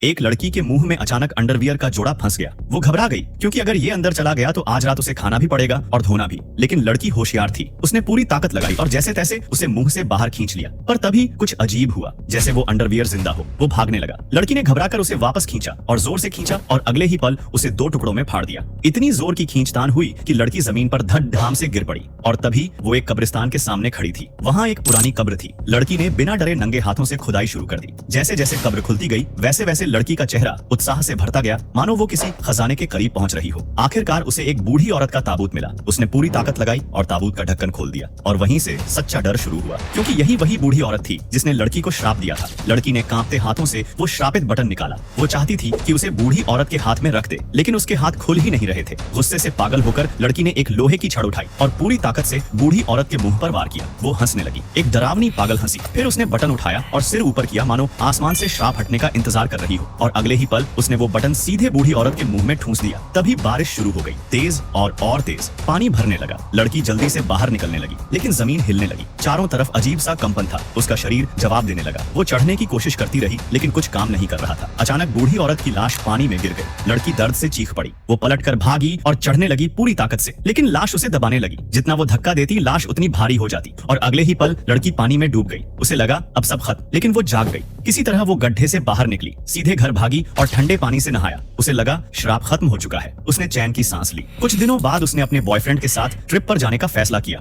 एक लड़की के मुंह में अचानक अंडरवियर का जोड़ा फंस गया। वो घबरा गई क्योंकि अगर ये अंदर चला गया तो आज रात उसे खाना भी पड़ेगा और धोना भी। लेकिन लड़की होशियार थी, उसने पूरी ताकत लगाई और जैसे तैसे उसे मुंह से बाहर खींच लिया। पर तभी कुछ अजीब हुआ, जैसे वो अंडरवियर जिंदा हो। वो भागने लगा। लड़की ने घबराकर उसे वापस खींचा और जोर से खींचा और अगले ही पल उसे दो टुकड़ों में फाड़ दिया। इतनी जोर की खींचतान हुई कि लड़की जमीन पर धड़-धाम से गिर पड़ी और तभी वो एक कब्रिस्तान के सामने खड़ी थी। वहाँ एक पुरानी कब्र थी। लड़की ने बिना डरे नंगे हाथों से खुदाई शुरू कर दी। जैसे जैसे कब्र खुलती गई वैसे वैसे लड़की का चेहरा उत्साह से भरता गया, मानो वो किसी खजाने के करीब पहुंच रही हो। आखिरकार उसे एक बूढ़ी औरत का ताबूत मिला। उसने पूरी ताकत लगाई और ताबूत का ढक्कन खोल दिया और वहीं से सच्चा डर शुरू हुआ, क्योंकि यही वही बूढ़ी औरत थी जिसने लड़की को श्राप दिया था। लड़की ने कांपते हाथों से वो श्रापित बटन निकाला। वो चाहती थी कि उसे बूढ़ी औरत के हाथ में रख दे, लेकिन उसके हाथ खुल ही नहीं रहे थे। गुस्से से पागल होकर लड़की ने एक लोहे की छड़ उठाई और पूरी ताकत से बूढ़ी औरत के मुंह पर वार किया। वो हंसने लगी, एक डरावनी पागल हंसी। फिर उसने बटन उठाया और सिर ऊपर किया, मानो आसमान से श्राप हटने का इंतजार कर रही हो। और अगले ही पल उसने वो बटन सीधे बूढ़ी औरत के मुंह में ठूंस दिया। तभी बारिश शुरू हो गई, तेज और तेज। पानी भरने लगा। लड़की जल्दी से बाहर निकलने लगी, लेकिन जमीन हिलने लगी। चारों तरफ अजीब सा कंपन था। उसका शरीर जवाब देने लगा। वो चढ़ने की कोशिश करती रही, लेकिन कुछ काम नहीं कर रहा था। अचानक बूढ़ी औरत की लाश पानी में गिर गई। लड़की दर्द से चीख पड़ी। वो पलटकर भागी और चढ़ने लगी पूरी ताकत से, लेकिन लाश उसे दबाने लगी। जितना वो धक्का देती लाश उतनी भारी हो जाती और अगले ही पल लड़की पानी में डूब गई। उसे लगा अब सब खत्म, लेकिन वो जाग गई। किसी तरह वो गड्ढे से बाहर निकली, सीधे घर भागी और ठंडे पानी से नहाया। उसे लगा श्राप खत्म हो चुका है। उसने चैन की सांस ली। कुछ दिनों बाद उसने अपने बॉयफ्रेंड के साथ ट्रिप पर जाने का फैसला किया।